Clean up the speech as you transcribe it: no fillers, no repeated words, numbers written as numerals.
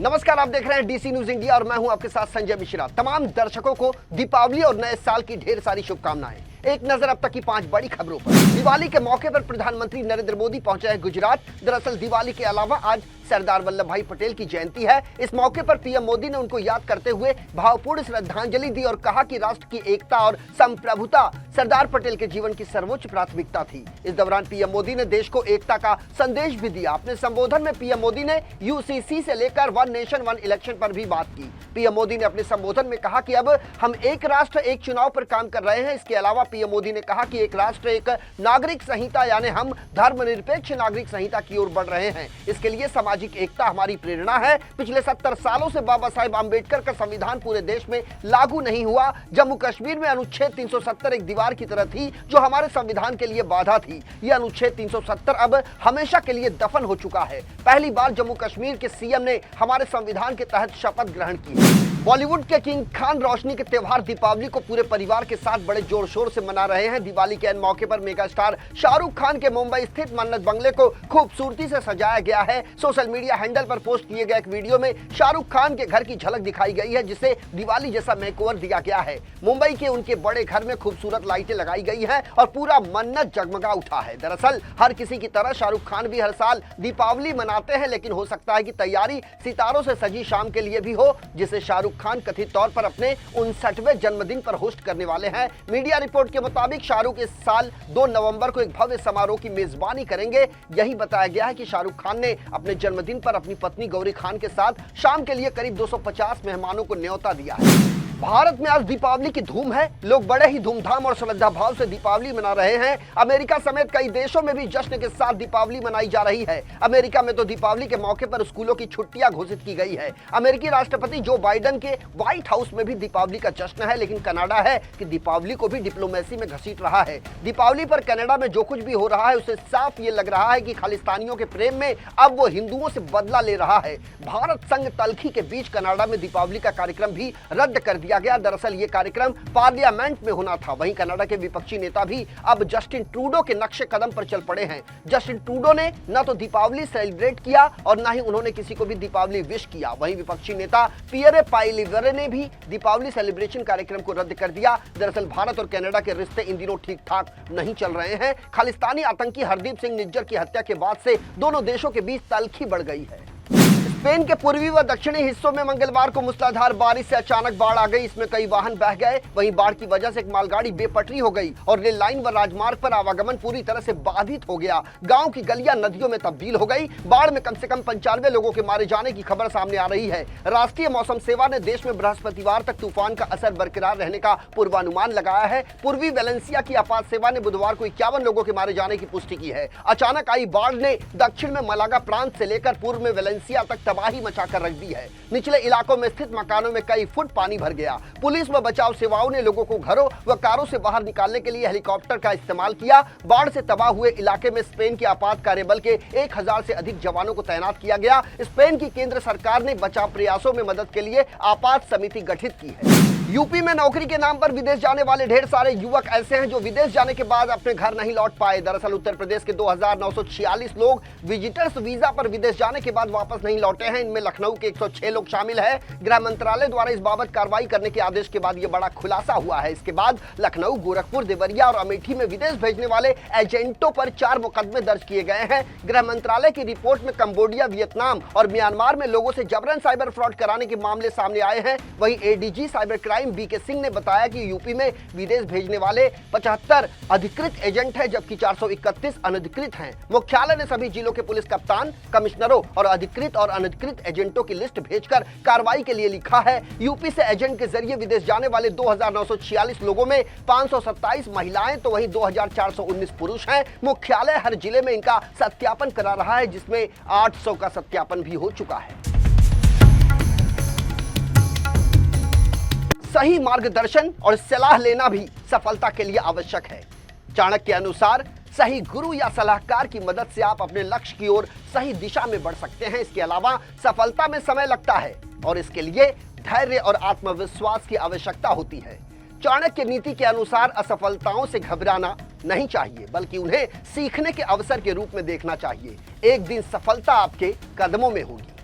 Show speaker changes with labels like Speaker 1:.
Speaker 1: नमस्कार, आप देख रहे हैं डीसी न्यूज इंडिया और मैं हूं आपके साथ संजय मिश्रा। तमाम दर्शकों को दीपावली और नए साल की ढेर सारी शुभकामनाएं। एक नजर अब तक की 5 बड़ी खबरों पर। दिवाली के मौके पर प्रधानमंत्री नरेंद्र मोदी पहुंचे हैं गुजरात। दरअसल दिवाली के अलावा आज सरदार वल्लभ भाई पटेल की जयंती है। इस मौके पर पीएम मोदी ने उनको याद करते हुए भावपूर्ण श्रद्धांजलि दी और कहा कि राष्ट्र की एकता और संप्रभुता सरदार पटेल के जीवन की सर्वोच्च प्राथमिकता थी। इस दौरान पीएम मोदी ने देश को एकता का संदेश भी दिया। अपने संबोधन में पीएम मोदी ने यूसीसी से लेकर वन नेशन वन इलेक्शन पर भी बात की। पीएम मोदी ने अपने संबोधन में कहा कि अब हम एक राष्ट्र एक चुनाव पर काम कर रहे हैं। इसके अलावा पीएम मोदी ने कहा कि एक राष्ट्र एक नागरिक संहिता यानी हम धर्मनिरपेक्ष नागरिक संहिता की ओर बढ़ रहे हैं। इसके लिए सामाजिक एकता हमारी प्रेरणा है। पिछले 70 सालों से बाबा साहेब आंबेडकर का संविधान पूरे देश में लागू नहीं हुआ। जम्मू कश्मीर में अनुच्छेद 370 एक दीवार की तरह थी जो हमारे संविधान के लिए बाधा थी। यह अनुच्छेद 370 अब हमेशा के लिए दफन हो चुका है। पहली बार जम्मू कश्मीर के सीएम ने हमारे संविधान के तहत शपथ ग्रहण की। बॉलीवुड के किंग खान रोशनी के त्योहार दीपावली को पूरे परिवार के साथ बड़े जोर शोर से मना रहे हैं। दिवाली के मौके पर मेगा स्टार शाहरुख खान के मुंबई स्थित मन्नत बंगले को खूबसूरती से सजाया गया है। सोशल मीडिया हैंडल पर पोस्ट किए गए एक वीडियो में शाहरुख खान के घर की झलक दिखाई गई है जिसे दिवाली जैसा मेकओवर दिया गया है। मुंबई के उनके बड़े घर में खूबसूरत लाइटें लगाई गई हैं और पूरा मन्नत जगमगा उठा है। दरअसल हर किसी की तरह शाहरुख खान भी हर साल दीपावली मनाते हैं, लेकिन हो सकता है कि तैयारी सितारों से सजी शाम के लिए भी हो जिसे शाहरुख खान कथित तौर पर अपने 59वें जन्मदिन पर होस्ट करने वाले हैं। मीडिया रिपोर्ट के मुताबिक शाहरुख इस साल 2 नवंबर को एक भव्य समारोह की मेजबानी करेंगे। यही बताया गया है कि शाहरुख खान ने अपने जन्मदिन पर अपनी पत्नी गौरी खान के साथ शाम के लिए करीब 250 मेहमानों को न्योता दिया है। भारत में आज दीपावली की धूम है। लोग बड़े ही धूमधाम और श्रद्धा भाव से दीपावली मना रहे हैं। अमेरिका समेत कई देशों में भी जश्न के साथ दीपावली मनाई जा रही है। अमेरिका में तो दीपावली के मौके पर स्कूलों की छुट्टियां घोषित की गई है। अमेरिकी राष्ट्रपति जो बाइडेन के व्हाइट हाउस में भी दीपावली का जश्न है, लेकिन कनाडा है कि दीपावली को भी डिप्लोमेसी में घसीट रहा है। दीपावली पर कनाडा में जो कुछ भी हो रहा है उससे साफ ये लग रहा है कि खालिस्तानियों के प्रेम में अब वो हिंदुओं से बदला ले रहा है। भारत संग तल्खी के बीच कनाडा में दीपावली का कार्यक्रम भी रद्द कर दिया गया। दरअसल ये कार्यक्रम पार्लियामेंट में होना था। वहीं कनाडा के विपक्षी नेता भी अब जस्टिन ट्रूडो के नक्शे कदम पर चल पड़े हैं। जस्टिन ट्रूडो ने न तो दीपावली सेलिब्रेट किया और न ही उन्होंने किसी को भी दीपावली विश किया। वहीं विपक्षी नेता पियरे पाइलिवरे ने भी दीपावली सेलिब्रेशन कार्यक्रम को रद्द कर दिया। दरअसल भारत और कनाडा के रिश्ते इन दिनों ठीक ठाक नहीं चल रहे हैं। खालिस्तानी आतंकी हरदीप सिंह निज्जर की हत्या के बाद से दोनों देशों के बीच तल्खी बढ़ गई है। स्पेन के पूर्वी व दक्षिणी हिस्सों में मंगलवार को मूसलाधार बारिश से अचानक बाढ़ आ गई। इसमें कई वाहन बह गए। वहीं बाढ़ की वजह से एक मालगाड़ी बेपटरी हो गई और रेल लाइन व राजमार्ग पर आवागमन पूरी तरह से बाधित हो गया। गांव की गलियां नदियों में तब्दील हो गई। बाढ़ में कम से कम 95 लोगों के मारे जाने की खबर सामने आ रही है। राष्ट्रीय मौसम सेवा ने देश में बृहस्पतिवार तक तूफान का असर बरकरार रहने का पूर्वानुमान लगाया है। पूर्वी वेलेंसिया की आपात सेवा ने बुधवार को 51 लोगों के मारे जाने की पुष्टि की है। अचानक आई बाढ़ ने दक्षिण में मलागा प्रांत से लेकर पूर्व में वेलेंसिया तक तबाही मचाकर रख दी है। निचले इलाकों में स्थित मकानों में कई फुट पानी भर गया। पुलिस व बचाव सेवाओं ने लोगों को घरों व कारों से बाहर निकालने के लिए हेलीकॉप्टर का इस्तेमाल किया। बाढ़ से तबाह हुए इलाके में स्पेन के आपात कार्यबल के 1000 से अधिक जवानों को तैनात किया गया। स्पेन की केंद्र सरकार ने बचाव प्रयासों में मदद के लिए आपात समिति गठित की है। यूपी में नौकरी के नाम पर विदेश जाने वाले ढेर सारे युवक ऐसे हैं जो विदेश जाने के बाद अपने घर नहीं लौट पाए। दरअसल उत्तर प्रदेश के 2946 लोग विजिटर्स वीजा पर विदेश जाने के बाद वापस नहीं लौटे हैं। इनमें लखनऊ के 106 लोग शामिल हैं। गृह मंत्रालय द्वारा इस बाबत कार्रवाई करने के आदेश के बाद यह बड़ा खुलासा हुआ है। इसके बाद लखनऊ, गोरखपुर, देवरिया और अमेठी में विदेश भेजने वाले एजेंटों पर 4 मुकदमे दर्ज किए गए हैं। गृह मंत्रालय की रिपोर्ट में कंबोडिया, वियतनाम और म्यांमार में लोगों से जबरन साइबर फ्रॉड कराने के मामले सामने आए हैं। वहीं ADG cyber crime BK Singh ने बताया कि यूपी में विदेश भेजने वाले 75 अधिकृत एजेंट हैं, जबकि 431 अनधिकृत हैं। मुख्यालय ने सभी जिलों के पुलिस कप्तान, कमिश्नरों और अधिकृत और अनधिकृत एजेंटों की लिस्ट भेजकर कार्रवाई के लिए लिखा है। यूपी से एजेंट के जरिए विदेश जाने वाले 2946 लोगों में 527 महिलाएं तो वहीं 2419 पुरुष हैं। मुख्यालय हर जिले में इनका सत्यापन करा रहा है, जिसमें 800 का सत्यापन भी हो चुका है। सही मार्गदर्शन और सलाह लेना भी सफलता के लिए आवश्यक है। चाणक्य के अनुसार सही गुरु या सलाहकार की मदद से आप अपने लक्ष्य की ओर सही दिशा में बढ़ सकते हैं। इसके अलावा सफलता में समय लगता है और इसके लिए धैर्य और आत्मविश्वास की आवश्यकता होती है। चाणक्य नीति के अनुसार असफलताओं से घबराना नहीं चाहिए, बल्कि उन्हें सीखने के अवसर के रूप में देखना चाहिए। एक दिन सफलता आपके कदमों में होगी।